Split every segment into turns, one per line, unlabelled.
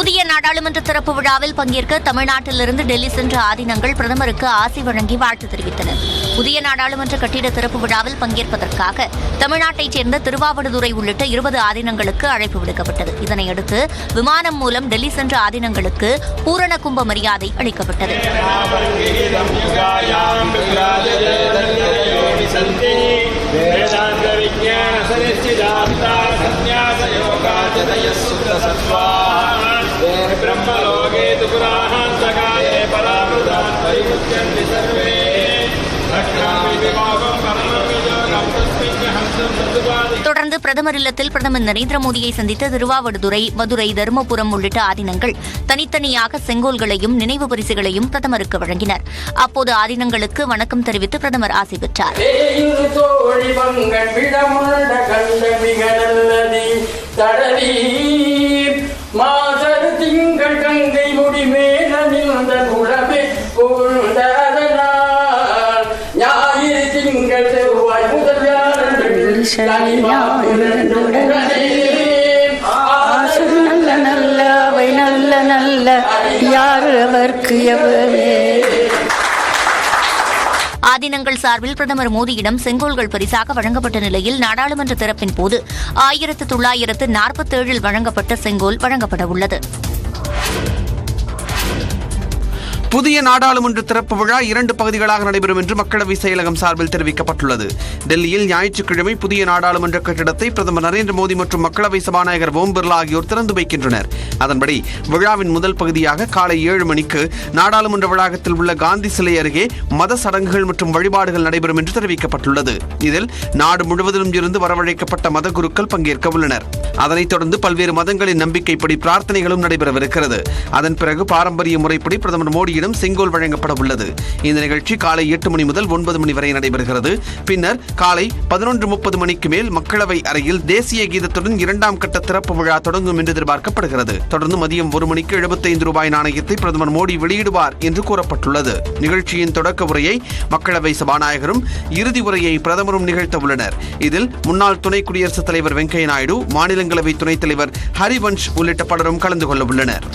புதிய நாடாளுமன்ற திறப்பு விழாவில் பங்கேற்க தமிழ்நாட்டிலிருந்து டெல்லி சென்ற ஆதீனங்கள் பிரதமருக்கு ஆசி வழங்கி வாழ்த்து தெரிவித்தனர். புதிய நாடாளுமன்ற கட்டிட திறப்பு விழாவில் பங்கேற்பதற்காக தமிழ்நாட்டைச் சேர்ந்த திருவாவடுதுறை உள்ளிட்ட 20 ஆதீனங்களுக்கு அழைப்பு விடுக்கப்பட்டது. இதனையடுத்து விமானம் மூலம் டெல்லி சென்ற ஆதீனங்களுக்கு பூரண கும்ப மரியாதை அளிக்கப்பட்டது. தொடர்ந்து பிரதமர் இல்லத்தில் பிரதமர் நரேந்திர மோடியை சந்தித்த திருவாவடுதுறை, மதுரை, தருமபுரம் உள்ளிட்ட ஆதீனங்கள் தனித்தனியாக செங்கோல்களையும் நினைவு பரிசுகளையும் பிரதமருக்கு வழங்கினர். அப்போது ஆதீனங்களுக்கு வணக்கம் தெரிவித்து பிரதமர் ஆசி பெற்றார். ஆதீனங்கள் சார்பில் பிரதமர் மோடியிடம் செங்கோல்கள் பரிசாக வழங்கப்பட்ட நிலையில் நாடாளுமன்ற திறப்பின் போது 1947 வழங்கப்பட்ட செங்கோல் வழங்கப்பட உள்ளது.
புதிய நாடாளுமன்ற திறப்பு விழா 2 பகுதிகளாக நடைபெறும் என்று மக்களவை செயலகம் சார்பில் தெரிவிக்கப்பட்டுள்ளது. டெல்லியில் ஞாயிற்றுக்கிழமை புதிய நாடாளுமன்ற கட்டிடத்தை பிரதமர் நரேந்திர மோடி மற்றும் மக்களவை சபாநாயகர் ஓம் பிர்லா ஆகியோர் திறந்து வைக்கின்றனர். அதன்படி விழாவின் முதல் பகுதியாக காலை 7 மணிக்கு நாடாளுமன்ற வளாகத்தில் உள்ள காந்தி சிலை அருகே மத சடங்குகள் மற்றும் வழிபாடுகள் நடைபெறும் என்று தெரிவிக்கப்பட்டுள்ளது. இதில் நாடு முழுவதிலும் இருந்து வரவழைக்கப்பட்ட மத குருக்கள் பங்கேற்க உள்ளனர். அதனைத் தொடர்ந்து பல்வேறு மதங்களின் நம்பிக்கைப்படி பிரார்த்தனைகளும் நடைபெறவிருக்கிறது. அதன் பிறகு பாரம்பரிய முறைப்படி பிரதமர் மோடி செங்கோல் வழங்கப்பட உள்ளது. இந்த நிகழ்ச்சி காலை 8 மணி முதல் 9 மணி வரை நடைபெறுகிறது. பின்னர் காலை 11:30 மணிக்கு மேல் மக்களவை அறையில் தேசிய கீதத்துடன் 2ஆம் கட்ட திறப்பு விழா தொடங்கும் என்று எதிர்பார்க்கப்படுகிறது. தொடர்ந்து மதியம் 1 மணிக்கு 75 ரூபாய் நாணயத்தை பிரதமர் மோடி வெளியிடுவார் என்று கூறப்பட்டுள்ளது. நிகழ்ச்சியின் தொடக்க உரையை மக்களவை சபாநாயகரும் இறுதி உரையை பிரதமரும் நிகழ்த்த உள்ளனர். இதில் முன்னாள் துணை குடியரசுத் தலைவர் வெங்கையா நாயுடு, மாநிலங்களவை துணைத் தலைவர் ஹரிவன்ஷ் உள்ளிட்ட பலரும் கலந்து கொள்ள உள்ளனர்.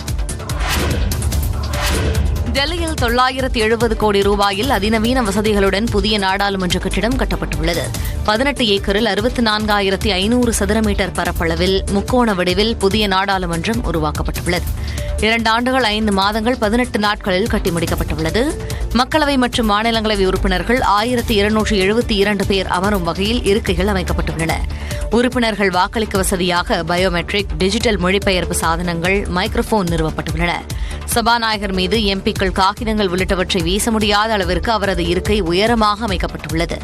டெல்லியில் 970 கோடி ரூபாயில் அதிநவீன வசதிகளுடன் புதிய நாடாளுமன்ற கட்டிடம் கட்டப்பட்டுள்ளது. 18 ஏக்கரில் 64,500 சதுர மீட்டர் பரப்பளவில் முக்கோண வடிவில் புதிய நாடாளுமன்றம் உருவாக்கப்பட்டுள்ளது. 2 ஆண்டுகள் 5 மாதங்கள் 18 நாட்களில் கட்டி முடிக்கப்பட்டுள்ளது. மக்களவை மற்றும் மாநிலங்களவை உறுப்பினர்கள் 1272 பேர் அமரும் வகையில் இருக்கைகள் அமைக்கப்பட்டுள்ளன. உறுப்பினர்கள் வாக்களிக்க வசதியாக பயோமெட்ரிக், டிஜிட்டல் மொழிபெயர்ப்பு சாதனங்கள், மைக்ரோபோன் நிறுவப்பட்டுள்ளன. சபாநாயகர் மீது எம்பிக்கள் காகிதங்கள் உள்ளிட்டவற்றை வீச முடியாத அளவிற்கு அவரது இருக்கை உயரமாக அமைக்கப்பட்டுள்ளது.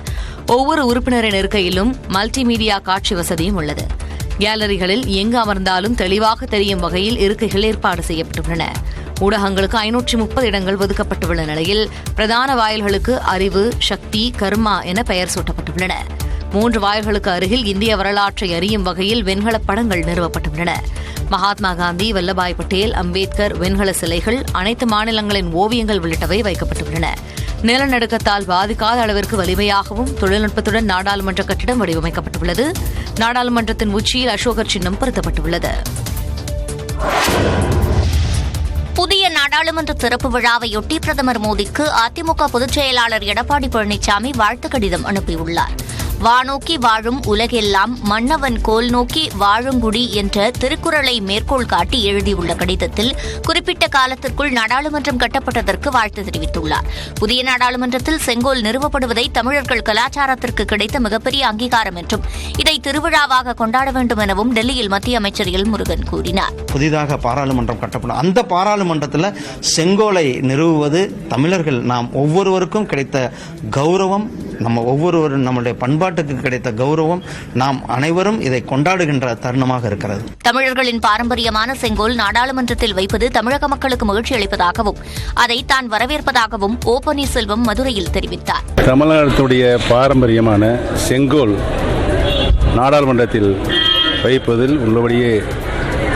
ஒவ்வொரு உறுப்பினரின் இருக்கையிலும் மல்டிமீடியா காட்சி வசதியும் உள்ளது. கேலரிகளில் எங்கு அமர்ந்தாலும் தெளிவாக தெரியும் வகையில் இருக்கைகள் ஏற்பாடு செய்யப்பட்டுள்ளன. ஊடகங்களுக்கு 530 இடங்கள் ஒதுக்கப்பட்டுள்ள நிலையில் பிரதான வாயில்களுக்கு அறிவு, சக்தி, கர்மா என பெயர் சூட்டப்பட்டுள்ளன. 3 வாயில்களுக்கு அருகில் இந்திய வரலாற்றை அறியும் வகையில் வெண்கலப் படங்கள் நிறுவப்பட்டுள்ளன. மகாத்மா காந்தி, வல்லபாய் பட்டேல், அம்பேத்கர் வெண்கல சிலைகள், அனைத்து மாநிலங்களின் ஓவியங்கள் உள்ளிட்டவை வைக்கப்பட்டுள்ளன. நிலநடுக்கத்தால் பாதிக்காத அளவிற்கு வலிமையாகவும் தொழில்நுட்பத்துடன் நாடாளுமன்ற கட்டிடம் வடிவமைக்கப்பட்டுள்ளது. நாடாளுமன்றத்தின் உச்சியில் அசோகர் சின்னம் பொருத்தப்பட்டுள்ளது.
புதிய நாடாளுமன்ற திறப்பு விழாவையொட்டி பிரதமர் மோடிக்கு அதிமுக பொதுச் செயலாளர் எடப்பாடி பழனிசாமி வாழ்த்து கடிதம் அனுப்பியுள்ளார். வானோக்கி வாழும் உலகெல்லாம் மன்னவன் கோல் நோக்கி வாழுங்குடி என்ற திருக்குறளை மேற்கோள் காட்டி எழுதியுள்ள கடிதத்தில் குறிப்பிட்ட காலத்திற்குள் நாடாளுமன்றம் கட்டப்பட்டதற்கு வாழ்த்து தெரிவித்துள்ளார். புதிய நாடாளுமன்றத்தில் செங்கோல் நிறுவப்படுவதை தமிழர்கள் கலாச்சாரத்திற்கு கிடைத்த மிகப்பெரிய அங்கீகாரம் என்றும் இதை திருவிழாவாக கொண்டாட வேண்டும் எனவும் டெல்லியில் மத்திய அமைச்சர் எல் முருகன் கூறினார்.
புதிதாக பாராளுமன்றம் கட்டப்படும். அந்த பாராளுமன்றத்தில் செங்கோலை நிறுவுவது தமிழர்கள் நாம் ஒவ்வொருவருக்கும் கிடைத்த கௌரவம், நம்முடைய பண்பாட்டுக்கு கிடைத்த கௌரவம். நாம் அனைவரும் இதை கொண்டாடுகின்ற தருணமாக இருக்கிறது.
தமிழர்களின் பாரம்பரியமான செங்கோல் நாடாளுமன்றத்தில் வைப்பது தமிழக மக்களுக்கு மகிழ்ச்சி அளிப்பதாகவும் அதை தான் வரவேற்பதாகவும் ஓ பன்னீர்செல்வம் மதுரையில் தெரிவித்தார்.
தமிழகத்துடைய பாரம்பரியமான செங்கோல் நாடாளுமன்றத்தில் வைப்பதில் உள்ளபடியே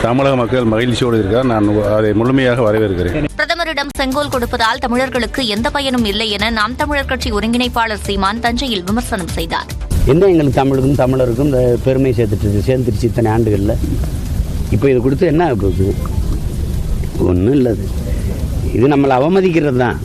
தமிழக மக்கள் மகிழ்ச்சியோடு இருக்கிறார். நான் அதை முழுமையாக வரவேற்கிறேன்.
பிரதமரிடம் செங்கோல் கொடுப்பதால் தமிழர்களுக்கு எந்த பயனும் இல்லை என நாம் தமிழர் கட்சி ஒருங்கிணைப்பாளர் சீமான் தஞ்சையில் விமர்சனம் செய்தார்.
என்ன எங்களுக்கு தமிழருக்கும் இந்த பெருமை சேர்ந்துருச்சு இத்தனை ஆண்டுகளில். இப்போ இது கொடுத்து என்ன ஆகுது? ஒன்றும் இல்லை, இது நம்மளை அவமதிக்கிறது தான்.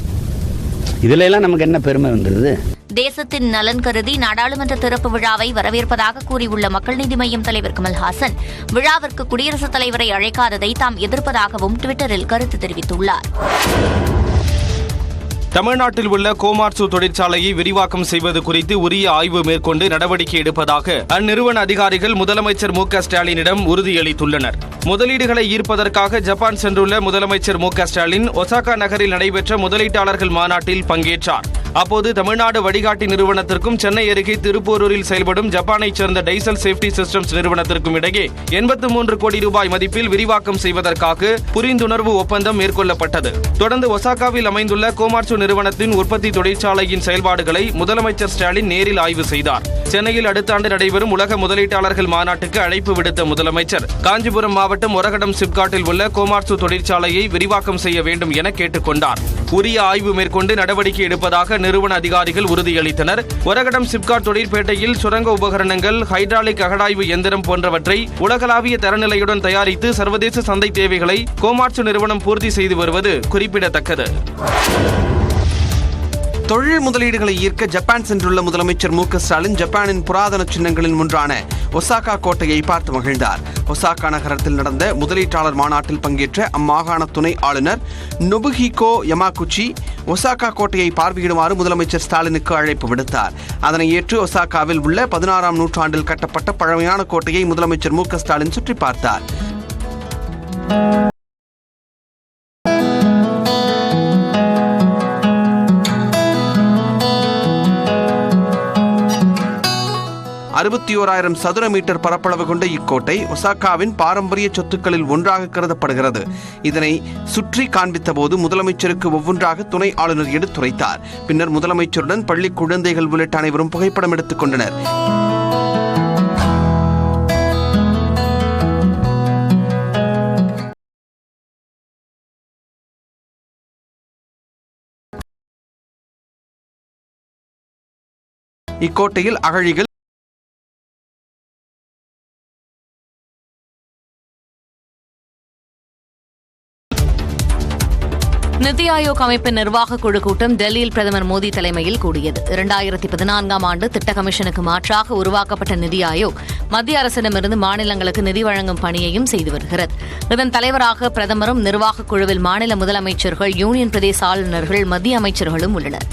இதுல எல்லாம் நமக்கு என்ன பெருமை வந்துடுது?
தேசத்தின் நலன் கருதி நாடாளுமன்ற திறப்பு விழாவை வரவேற்பதாக கூறியுள்ள மக்கள் நீதி மய்யம் தலைவர் கமல்ஹாசன் விழாவிற்கு குடியரசுத் தலைவரை அழைக்காததை தாம் எதிர்ப்பதாகவும் டுவிட்டரில் கருத்து தெரிவித்துள்ளார்.
தமிழ்நாட்டில் உள்ள கோமாட்சு தொழிற்சாலையை விரிவாக்கம் செய்வது குறித்து உரிய ஆய்வு மேற்கொண்டு நடவடிக்கை எடுப்பதாக அந்நிறுவன அதிகாரிகள் முதலமைச்சர் மு.க.ஸ்டாலினிடம் உறுதியளித்துள்ளனர். முதலீடுகளை ஈர்ப்பதற்காக ஜப்பான் சென்றுள்ள முதலமைச்சர் மு.க.ஸ்டாலின் ஒசாகா நகரில் நடைபெற்ற முதலீட்டாளர்கள் மாநாட்டில் பங்கேற்றார். அப்போது தமிழ்நாடு வழிகாட்டி நிறுவனத்திற்கும் சென்னை அருகே திருப்போரூரில் செயல்படும் ஜப்பானைச் சேர்ந்த டைசல் சேஃப்டி சிஸ்டம்ஸ் நிறுவனத்திற்கும் இடையே 83 கோடி ரூபாய் மதிப்பில் விரிவாக்கம் செய்வதற்காக புரிந்துணர்வு ஒப்பந்தம் மேற்கொள்ளப்பட்டது. தொடர்ந்து ஒசாகாவில் அமைந்துள்ள கோமாட்சு நிறுவனத்தின் உற்பத்தி தொழிற்சாலையின் செயல்பாடுகளை முதலமைச்சர் ஸ்டாலின் நேரில் ஆய்வு செய்தார். சென்னையில் அடுத்த ஆண்டு நடைபெறும் உலக முதலீட்டாளர்கள் மாநாட்டுக்கு அழைப்பு விடுத்த முதலமைச்சர் காஞ்சிபுரம் மாவட்டம் ஒரகடம் சிப்காட்டில் உள்ள கோமாட்சு தொழிற்சாலையை விரிவாக்கம் செய்ய வேண்டும் என கேட்டுக் கொண்டார். உரிய ஆய்வு மேற்கொண்டு நடவடிக்கை எடுப்பதாக நிறுவன அதிகாரிகள் உறுதியளித்தனர். ஒரகடம் சிப்காட் தொழிற்பேட்டையில் சுரங்க உபகரணங்கள், ஹைட்ராலிக் அகழாய்வு எந்திரம் போன்றவற்றை உலகளாவிய தரநிலையுடன் தயாரித்து சர்வதேச சந்தை தேவைகளை கோமாட்சு நிறுவனம் பூர்த்தி செய்து வருவது குறிப்பிடத்தக்கது.
தொழில் முதலீடுகளை ஈர்க்க ஜப்பான் சென்றுள்ள முதலமைச்சர் மு.க.ஸ்டாலின் ஜப்பானின் புராதன சின்னங்களில் ஒன்றான ஒசாகா கோட்டையை பார்த்து மகிழ்ந்தார். ஒசாகா நகரத்தில் நடந்த முதலீட்டாளர் மாநாட்டில் பங்கேற்ற அம்மாகாண துணை ஆளுநர் நொபுஹிகோ யமாகுச்சி ஒசாகா கோட்டையை பார்வையிடுமாறு முதலமைச்சர் ஸ்டாலினுக்கு அழைப்பு விடுத்தார். அதனை ஏற்று ஒசாகாவில் உள்ள 16ஆம் நூற்றாண்டில் கட்டப்பட்ட பழமையான கோட்டையை முதலமைச்சர் மு.க.ஸ்டாலின் சுற்றி பார்த்தார். $61,000 சதுர மீட்டர் பரப்பளவு கொண்ட இக்கோட்டை ஒசாகாவின் பாரம்பரிய சொத்துக்களில் ஒன்றாக கருதப்படுகிறது. இதனை சுற்றி காண்பித்த போது முதலமைச்சருக்கு ஒவ்வொன்றாக துணை ஆளுநர் எடுத்துரைத்தார். பின்னர் முதலமைச்சருடன் பள்ளி குழந்தைகள் உள்ளிட்ட அனைவரும் புகைப்படம் எடுத்துக் கொண்டனர். இக்கோட்டையில் அகழிகள்,
நிதி ஆயோக் அமைப்பின் நிர்வாக குழு கூட்டம் டெல்லியில் பிரதமர் மோடி தலைமையில் கூடியது. 2014ஆம் ஆண்டு திட்ட கமிஷனுக்கு மாற்றாக உருவாக்கப்பட்ட நிதி ஆயோக் மத்திய அரசிடமிருந்து மாநிலங்களுக்கு நிதி வழங்கும் பணியையும் செய்து வருகிறது. இதன் தலைவராக பிரதமரும் நிர்வாக குழுவில் மாநில முதலமைச்சர்கள், யூனியன் பிரதேச ஆளுநர்கள், மத்திய அமைச்சர்களும் உள்ளனர்.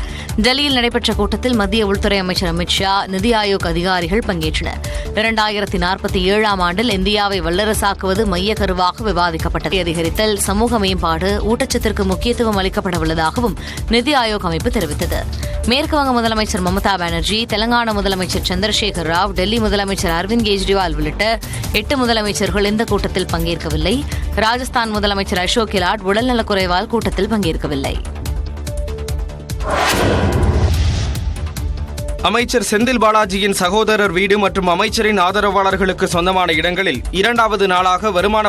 டெல்லியில் நடைபெற்ற கூட்டத்தில் மத்திய உள்துறை அமைச்சர் அமித் ஷா, நிதி ஆயோக் அதிகாரிகள் பங்கேற்றனர். 2047ஆம் ஆண்டில் இந்தியாவை வல்லரசாக்குவது மைய கருவாக விவாதிக்கப்பட்டது. அதிகரித்தல், சமூக மேம்பாடு, ஊட்டச்சத்திற்கு முக்கியத்துவம் அளிக்கப்பட உள்ளதாகவும் நிதி ஆயோக் அமைப்பு தெரிவித்தது. மேற்குவங்க முதலமைச்சர் மம்தா பானர்ஜி, தெலங்கானா முதலமைச்சர் சந்திரசேகர் ராவ், டெல்லி முதலமைச்சர் அரவிந்த் கெஜ்ரிவால் உள்ளிட்ட 8 முதலமைச்சர்கள் இந்த கூட்டத்தில் பங்கேற்கவில்லை. ராஜஸ்தான் முதலமைச்சர் அசோக் கெலாட் உடல்நலக்குறைவால் கூட்டத்தில் பங்கேற்கவில்லை.
அமைச்சர் செந்தில் பாலாஜியின் சகோதரர் வீடு மற்றும் அமைச்சரின் ஆதரவாளர்களுக்கு சொந்தமான இடங்களில் 2வது நாளாக வருமான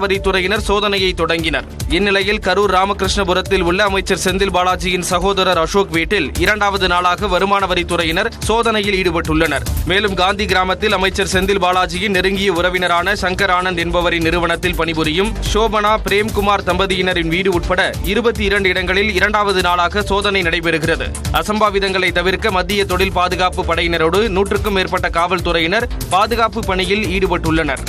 வரித்துறையினர் சோதனையை தொடங்கினர். இந்நிலையில் கரூர் ராமகிருஷ்ணபுரத்தில் உள்ள அமைச்சர் செந்தில் பாலாஜியின் சகோதரர் அசோக் வீட்டில் 2வது நாளாக வருமான வரித்துறையினர் சோதனையில் ஈடுபட்டுள்ளனர். மேலும் காந்தி கிராமத்தில் அமைச்சர் செந்தில் பாலாஜியின் நெருங்கிய உறவினரான சங்கர் ஆனந்த் என்பவரின் நிறுவனத்தில் பணிபுரியும் சோபனா பிரேம்குமார் தம்பதியினரின் வீடு உட்பட 22 இடங்களில் 2வது நாளாக சோதனை நடைபெறுகிறது. அசம்பாவிதங்களை தவிர்க்க மத்திய தொழில் பாதுகாப்பு படையினரோடு 100க்கும் மேற்பட்ட காவல்துறையினர் பாதுகாப்பு பணியில் ஈடுபட்டுள்ளனர்.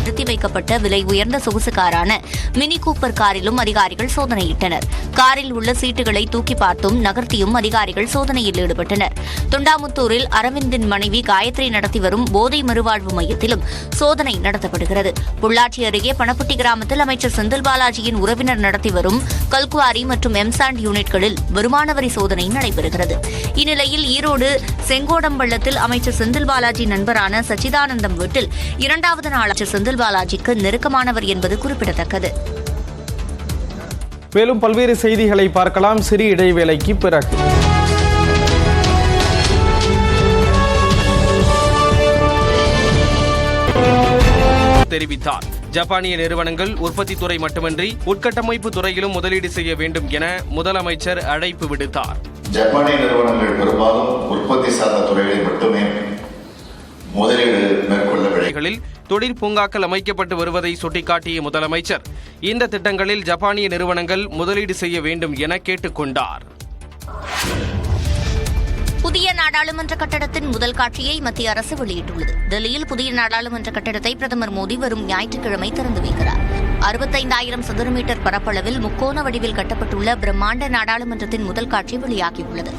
நிறுத்தி வைக்கப்பட்ட விலை உயர்ந்த சொகுசு காரான மினி கூப்பர் காரிலும் அதிகாரிகள் சோதனையிட்டனர். காரில் உள்ள சீட்டுகளை தூக்கி பார்த்தும் நகர்த்தியும் அதிகாரிகள் சோதனையில் ஈடுபட்டனர். தொண்டாமுத்தூரில் அரவிந்தின் மனைவி காயத்ரி நடத்தி வரும் போதை மறுவாழ்வு மையத்திலும் சோதனை நடத்தப்படுகிறது. பொள்ளாச்சி அருகே பணப்பட்டி கிராமத்தில் அமைச்சர் செந்தில் பாலாஜியின் உறவினர் நடத்தி வரும் கல்குவாரி மற்றும் எம்சாண்ட் யூனிட்களில் வருமான வரி சோதனை நடைபெறுகிறது. இந்நிலையில் ஈரோடு செங்கோடம்பள்ளத்தில் அமைச்சர் செந்தில் பாலாஜி நண்பரான சச்சிதானந்தம் வீட்டில் 2வது நாள் அமைச்சர் செந்தில் பாலாஜிக்கு நெருக்கமானவர் என்பது குறிப்பிடத்தக்கது.
மேலும் பல்வேறு செய்திகளை பார்க்கலாம் சிறிய இடைவேளைக்கு பிறகு. தெரிவித்தார். ஜப்பானிய நிறுவனங்கள் உற்பத்தி துறை மட்டுமின்றி உட்கட்டமைப்பு துறையிலும் முதலீடு செய்ய வேண்டும் என முதலமைச்சர் அழைப்பு விடுத்தார்.
ஜப்பானிய நிறுவனங்கள் பெரும்பாலும் உற்பத்தி சார்ந்த துறைகளில் மட்டுமே முதலீடு மேற்கொள்ள
விடைகளில் தொழிற் பூங்காக்கள் அமைக்கப்பட்டு வருவதை சுட்டிக்காட்டிய முதலமைச்சர் இந்த திட்டங்களில் ஜப்பானிய நிறுவனங்கள் முதலீடு செய்ய வேண்டும் என கேட்டுக் கொண்டார்.
புதிய நாடாளுமன்ற கட்டடத்தின் முதல் காட்சியை மத்திய அரசு வெளியிட்டுள்ளது. டெல்லியில் புதிய நாடாளுமன்ற கட்டடத்தை பிரதமர் மோடி வரும் ஞாயிற்றுக்கிழமை திறந்து வைக்கிறார். 65,000 சதுர மீட்டர் பரப்பளவில் முக்கோண வடிவில் கட்டப்பட்டுள்ள பிரம்மாண்ட நாடாளுமன்றத்தின் முதல் காட்சி வெளியாகியுள்ளது.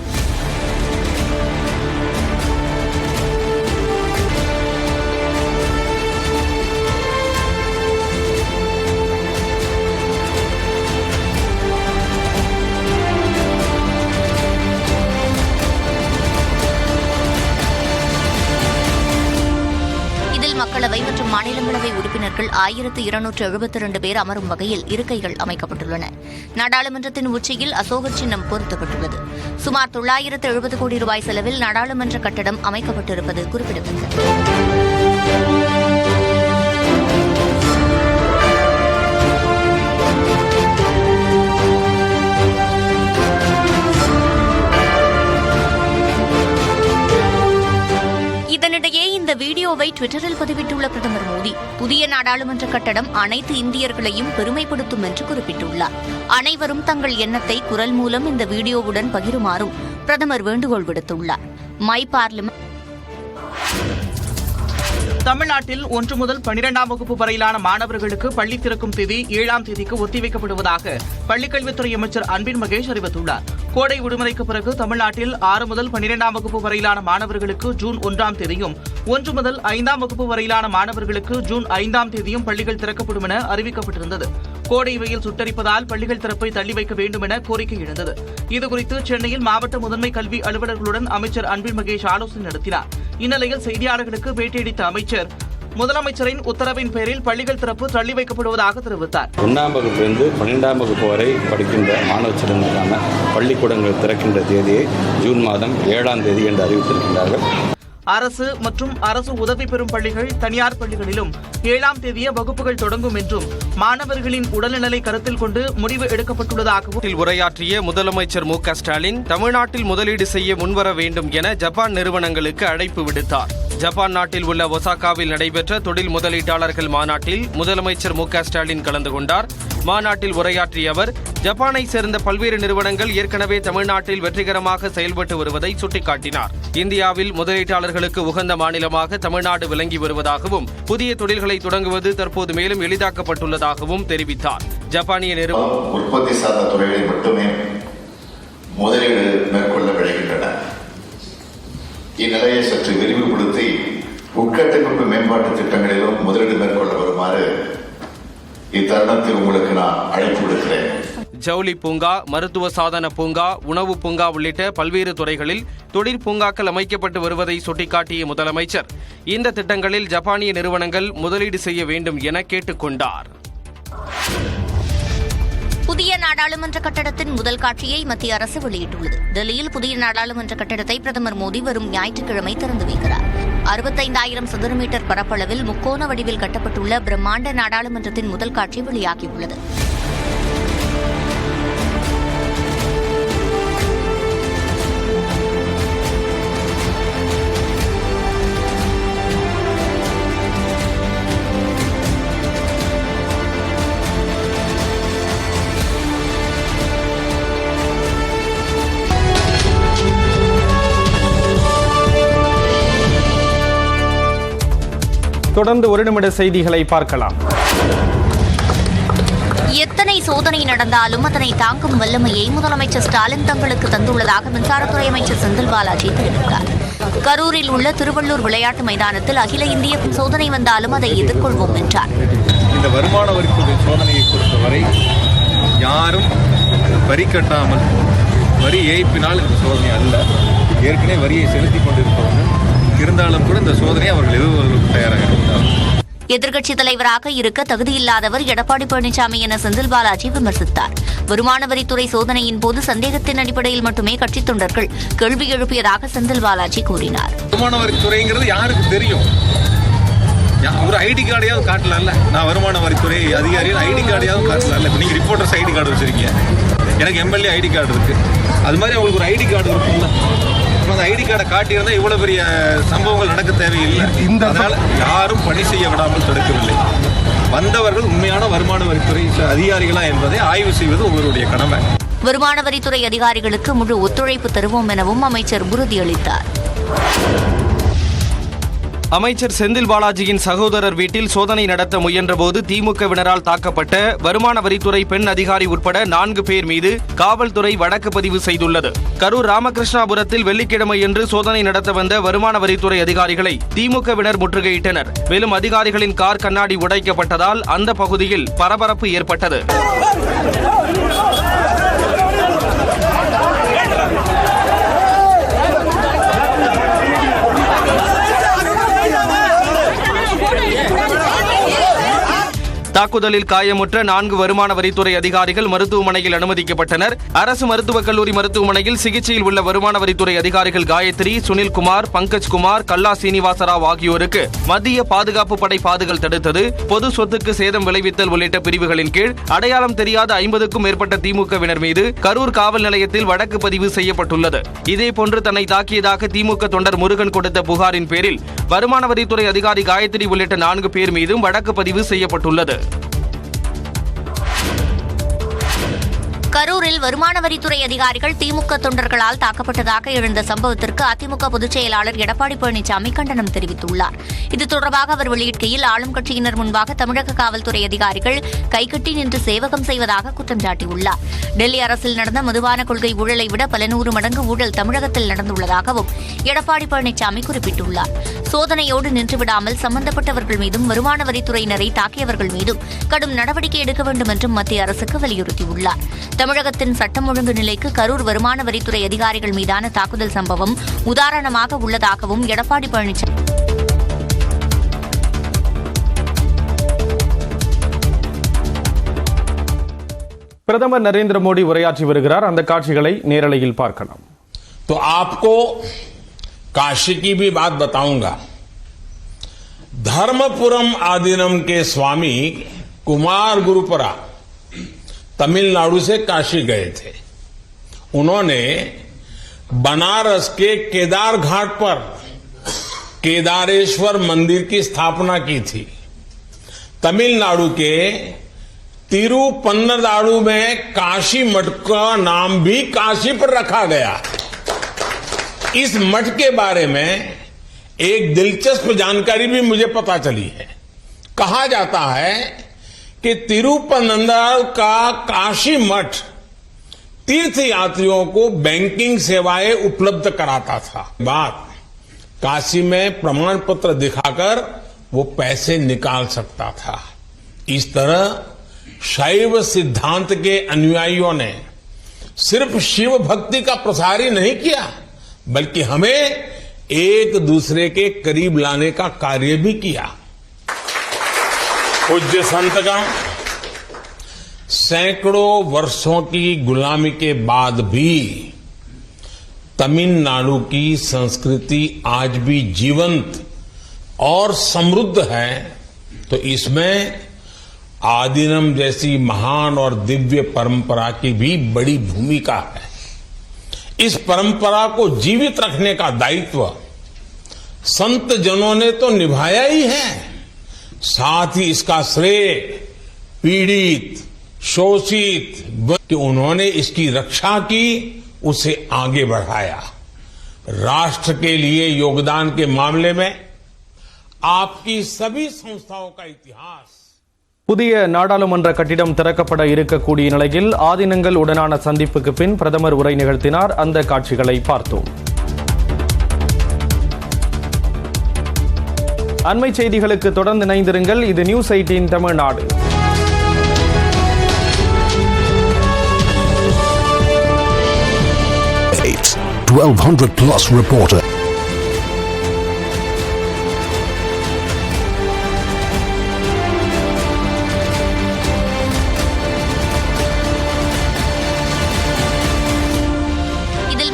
மக்களவை மற்றும் மாநிலங்களவை உறுப்பினர்கள் 1272 பேர் அமரும் வகையில் இருக்கைகள் அமைக்கப்பட்டுள்ளன. நாடாளுமன்றத்தின் உச்சியில் அசோகர் சின்னம் பொருத்தப்பட்டுள்ளது. சுமார் 970 கோடி ரூபாய் செலவில் நாடாளுமன்ற கட்டடம் அமைக்கப்பட்டிருப்பது குறிப்பிடத்தக்கது. இதனிடையே இந்த வீடியோவை ட்விட்டரில் பதிவிட்டுள்ள பிரதமர் மோடி புதிய நாடாளுமன்ற கட்டடம் அனைத்து இந்தியர்களையும் பெருமைப்படுத்தும் என்று குறிப்பிட்டுள்ளார். அனைவரும் தங்கள் எண்ணத்தை குரல் மூலம் இந்த வீடியோவுடன் பகிருமாறும் பிரதமர் வேண்டுகோள் விடுத்துள்ளார். மை பார்லிமெண்ட்
தமிழ்நாட்டில் 1 முதல் 12ஆம் வகுப்பு வரையிலான மாணவர்களுக்கு பள்ளி திறக்கும் தேதி 7ஆம் தேதிக்கு ஒத்திவைக்கப்படுவதாக பள்ளிக்கல்வித்துறை அமைச்சர் அன்பில் மகேஷ் அறிவித்துள்ளார். கோடை விடுமுறைக்கு பிறகு தமிழ்நாட்டில் 6 முதல் 12ஆம் வகுப்பு வரையிலான மாணவர்களுக்கு ஜூன் 1ஆம் தேதியும் 1 முதல் 5ஆம் வகுப்பு வரையிலான மாணவர்களுக்கு ஜூன் 5ஆம் தேதியும் பள்ளிகள் திறக்கப்படும் என அறிவிக்கப்பட்டிருந்தது. கோடை வெயில் சுட்டரிப்பதால் பள்ளிகள் திறப்பை தள்ளி வைக்க வேண்டும் என கோரிக்கை எழுந்தது. இதுகுறித்து சென்னையில் மாவட்ட முதன்மை கல்வி அலுவலர்களுடன் அமைச்சர் அன்பில் மகேஷ் ஆலோசனை நடத்தினார். இந்நிலையில் செய்தியாளர்களுக்கு பேட்டியளித்த அமைச்சர் முதலமைச்சரின் உத்தரவின் பேரில் பள்ளிகள் திறப்பு தள்ளி வைக்கப்படுவதாக தெரிவித்தார்.
1ஆம் வகுப்பிலிருந்து 12ஆம் வகுப்பு வரை படிக்கின்ற மாணவ செல்வங்களுக்கான பள்ளிக்கூடங்கள் திறக்கின்ற தேதியை ஜூன் மாதம் 7ஆம் தேதி என்று அறிவித்திருக்கின்றார்கள்.
அரசு மற்றும் அரசு உதவி பெறும் பள்ளிகள், தனியார் பள்ளிகளிலும் 7ஆம் தேதியே வகுப்புகள் தொடங்கும் என்றும் மாணவர்களின் உடல்நலை கருத்தில் கொண்டு முடிவு எடுக்கப்பட்டுள்ளதாகவும்
உரையாற்றிய முதலமைச்சர் மு க ஸ்டாலின் தமிழ்நாட்டில் முதலீடு செய்ய முன்வர வேண்டும் என ஜப்பான் நிறுவனங்களுக்கு அழைப்பு விடுத்தார். ஜப்பான் நாட்டில் உள்ள ஒசாகாவில் நடைபெற்ற தொழில் முதலீட்டாளர்கள் மாநாட்டில் முதலமைச்சர் மு க ஸ்டாலின் கலந்து கொண்டார். மாநாட்டில் உரையாற்றிய அவர் ஜப்பானை சேர்ந்த பல்வேறு நிறுவனங்கள் ஏற்கனவே தமிழ்நாட்டில் வெற்றிகரமாக செயல்பட்டு வருவதை சுட்டிக்காட்டினார். இந்தியாவில் முதலீட்டாளர்களுக்கு உகந்த மாநிலமாக தமிழ்நாடு விளங்கி வருவதாகவும் புதிய தொழில்களை தொடங்குவது தற்போது மேலும் எளிதாக்கப்பட்டுள்ளதாகவும் தெரிவித்தார். ஜப்பானிய நிறுவனம்
உற்பத்தி சார்ந்த துறைகளில் மட்டுமே முதலீடு மேற்கொள்ள விளைகின்றன. இந்நிலையை சற்று விரிவுபடுத்தி உட்கட்டமைப்பு மேம்பாட்டு திட்டங்களிலும் முதலீடு மேற்கொள்ள வருமாறு இத்தருணத்தில் உங்களுக்கு நான் அழைப்பு விடுக்கிறேன்.
ஜவுளி பூங்கா, மருத்துவ சாதன பூங்கா, உணவு பூங்கா உள்ளிட்ட பல்வேறு துறைகளில் தொழிற்பூங்காக்கள் அமைக்கப்பட்டு வருவதை சுட்டிக்காட்டிய முதலமைச்சர் இந்த திட்டங்களில் ஜப்பானிய நிறுவனங்கள் முதலீடு செய்ய வேண்டும் என கேட்டுக் கொண்டார்.
புதிய நாடாளுமன்ற கட்டடத்தின் முதல் காட்சியை மத்திய அரசு வெளியிட்டுள்ளது. டெல்லியில் புதிய நாடாளுமன்ற கட்டடத்தை பிரதமர் மோடி வரும் ஞாயிற்றுக்கிழமை திறந்து வைக்கிறார். 65,000 சதுர மீட்டர் பரப்பளவில் முக்கோண வடிவில் கட்டப்பட்டுள்ள பிரம்மாண்ட நாடாளுமன்றத்தின் முதல் காட்சி வெளியாகியுள்ளது.
தொடர்ந்து 1 நிமிட செய்திகளை பார்க்கலாம்.
எத்தனை சோதனை நடந்தாலும் அதனை தாங்கும் வல்லமையை முதலமைச்சர் ஸ்டாலின் தங்களுக்கு தந்துள்ளதாக மின்சாரத்துறை அமைச்சர் செந்தில் பாலாஜி தெரிவித்தார். கரூரில் உள்ள திருவள்ளூர் விளையாட்டு மைதானத்தில் அகில இந்திய சோதனை வந்தாலும் அதை எதிர்கொள்வோம் என்றார்.
இந்த வருமான வரித்துறை சோதனையை பொறுத்தவரை யாரும் வரி கட்டாமல் வரி ஏய்ப்பினால் இந்த சோதனை அல்ல. ஏற்கனவே வரியை செலுத்திக் கொண்டிருப்பவர்கள் இருந்தாலும் கூட இந்த சோதனை அவர்கள் எதிர்கொள்வதற்கு தயாராக இருக்கிறார்.
எதிர்க்கட்சித் தலைவராக இருக்க தகுதியில்லாதவர் எடப்பாடி பழனிசாமி என செந்தில் பாலாஜி விமர்சித்தார். வருமான வரித்துறை சோதனையின் போது சந்தேகத்தின் அடிப்படையில் மட்டுமே கட்சித் தொண்டர்கள் கேள்வி எழுப்பியதாக செந்தில் பாலாஜி கூறினார்.
வருமான வரித்துறைங்கிறது யாருக்கு தெரியும்? ஒரு ஐடி கார்டையாவது காட்டலாம்ல. நான் வருமான வரித்துறை அதிகாரிகள் ஐடி கார்டையாவது காட்டலாம்ல. நீங்க ரிப்போர்ட்டர்ஸ் ஐடி கார்டு வச்சிருக்கீங்க, எனக்கு எம்எல்ஏ ஐடி கார்டு இருக்கு. அது மாதிரி அவங்களுக்கு ஒரு ஐடி கார்டு இருக்குல்ல. அப்ப அந்த ஐடி கார்டை காட்டியிருந்தா இவ்வளவு பெரிய சம்பவங்கள் நடக்க தேவையில்லை. அதனால யாரும் பணி செய்ய விடாமல் தடுக்கவில்லை. வந்தவர்கள் உண்மையான வருமான வரித்துறை அதிகாரிகளா என்பதை ஆய்வு செய்வது ஒவ்வொருடைய கடமை.
வருமான வரித்துறை அதிகாரிகளுக்கு முழு ஒத்துழைப்பு தருவோம் எனவும் அமைச்சர் உறுதியளித்தார்.
அமைச்சர் செந்தில் பாலாஜியின் சகோதரர் வீட்டில் சோதனை நடத்த முயன்றபோது திமுகவினரால் தாக்கப்பட்ட வருமான வரித்துறை பெண் அதிகாரி உட்பட 4 பேர் மீது காவல்துறை வழக்கு பதிவு செய்துள்ளது. கரூர் ராமகிருஷ்ணாபுரத்தில் வெள்ளிக்கிழமையன்று சோதனை நடத்த வந்த வருமான வரித்துறை அதிகாரிகளை திமுகவினர் முற்றுகையிட்டனர். மேலும் அதிகாரிகளின் கார் கண்ணாடி உடைக்கப்பட்டதால் அந்த பகுதியில் பரபரப்பு ஏற்பட்டது. தாக்குதலில் காயமுற்ற 4 வருமான வரித்துறை அதிகாரிகள் மருத்துவமனையில் அனுமதிக்கப்பட்டனர். அரசு மருத்துவக் கல்லூரி மருத்துவமனையில் சிகிச்சையில் உள்ள வருமான வரித்துறை அதிகாரிகள் காயத்ரி, சுனில்குமார், பங்கஜ்குமார், கல்லா சீனிவாசராவ் ஆகியோருக்கு மத்திய பாதுகாப்பு படை பாதுகாப்பு தடுத்தது. பொது சொத்துக்கு சேதம் விளைவித்தல் உள்ளிட்ட பிரிவுகளின் கீழ் அடையாளம் தெரியாத 50க்கும் மேற்பட்ட திமுகவினர் மீது கரூர் காவல் நிலையத்தில் வழக்கு பதிவு செய்யப்பட்டுள்ளது. இதேபோன்று தன்னை தாக்கியதாக திமுக தொண்டர் முருகன் கொடுத்த புகாரின் பேரில் வருமான வரித்துறை அதிகாரி காயத்ரி உள்ளிட்ட 4 பேர் மீதும் வழக்கு பதிவு செய்யப்பட்டுள்ளது.
கரூரில் வருமான வரித்துறை அதிகாரிகள் திமுக தொண்டர்களால் தாக்கப்பட்டதாக எழுந்த சம்பவத்திற்கு அதிமுக பொதுச் செயலாளர் எடப்பாடி பழனிசாமி கண்டனம் தெரிவித்துள்ளார். இது தொடர்பாக அவர் வெளியிடுகையில் ஆளும் கட்சியினர் முன்பாக தமிழக காவல்துறை அதிகாரிகள் கைகட்டி நின்று சேவகம் செய்வதாக குற்றம் சாட்டியுள்ளார். டெல்லி அரசில் நடந்த மதுபான கொள்கை ஊழலை விட பல 100 மடங்கு ஊழல் தமிழகத்தில் நடந்துள்ளதாகவும் எடப்பாடி பழனிசாமி குறிப்பிட்டுள்ளார். சோதனையோடு நின்றுவிடாமல் சம்பந்தப்பட்டவர்கள் மீதும் வருமான வரித்துறையினரை தாக்கியவர்கள் மீதும் கடும் நடவடிக்கை எடுக்க வேண்டும் என்றும் மத்திய அரசுக்கு வலியுறுத்தியுள்ளார். தமிழகத்தின் சட்டம் ஒழுங்கு நிலைக்கு கரூர் வருமான வரித்துறை அதிகாரிகள் மீதான தாக்குதல் சம்பவம் உதாரணமாக உள்ளதாகவும் எடப்பாடி பழனிசாமி
பிரதமர் நரேந்திர மோடி உரையாற்றி வருகிறார். அந்த காட்சிகளை நேரலையில் பார்க்கலாம்.
तो आपको काशी की भी बात बताऊंगा. धर्मपुरम आदीनम के स्वामी कुमार गुरुपरा तमिलनाडु से काशी गए थे. उन्होंने बनारस के केदार घाट पर केदारेश्वर मंदिर की स्थापना की थी. तमिलनाडु के तिरुपन्नदारु में काशी मठ का नाम भी काशी पर रखा गया. इस मठ के बारे में एक दिलचस्प जानकारी भी मुझे पता चली है. कहा जाता है कि तिरुपन्नदारु का काशी मठ तीर्थ यात्रियों को बैंकिंग सेवाएं उपलब्ध कराता था. बाद काशी में प्रमाण पत्र दिखाकर वो पैसे निकाल सकता था. इस तरह शैव सिद्धांत के अनुयायियों ने सिर्फ शिव भक्ति का प्रसार ही नहीं किया, बल्कि हमें एक दूसरे के करीब लाने का कार्य भी किया. पूज्य संतगण, सैकड़ों वर्षों की गुलामी के बाद भी तमिलनाडु की संस्कृति आज भी जीवंत और समृद्ध है. तो इसमें आदीनम जैसी महान और दिव्य परंपरा की भी बड़ी भूमिका है. इस परंपरा को जीवित रखने का दायित्व संत जनों ने तो निभाया ही है, साथ ही इसका श्रेय पीड़ित, शोषित कि उन्होंने इसकी रक्षा की, उसे आगे बढ़ाया. राष्ट्र के लिए योगदान के मामले में आपकी सभी संस्थाओं का इतिहास.
புதிய நாடாளுமன்ற கட்டிடம் திறக்கப்பட இருக்கக்கூடிய நிலையில் ஆதீனங்கள் உடனான சந்திப்புக்கு பின் பிரதமர் உரை நிகழ்த்தினார். அந்த காட்சிகளை பார்த்தோம். அண்மை செய்திகளுக்கு தொடர்ந்து இணைந்திருங்கள். இது news 18 Tamil Nadu.
It's 1200 plus reporter.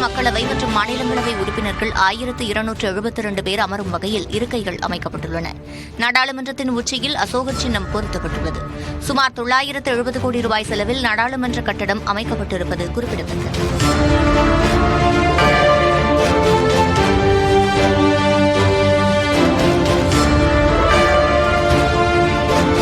மக்களவை மற்றும் மாநிலங்களவை உறுப்பினர்கள் 1272 பேர் அமரும் வகையில் இருக்கைகள் அமைக்கப்பட்டுள்ளன. நாடாளுமன்றத்தின் உச்சியில் அசோகர் சின்னம் பொருத்தப்பட்டுள்ளது. சுமார் 970 கோடி ரூபாய் செலவில் நாடாளுமன்ற கட்டடம் அமைக்கப்பட்டிருப்பது குறிப்பிடத்தக்கது.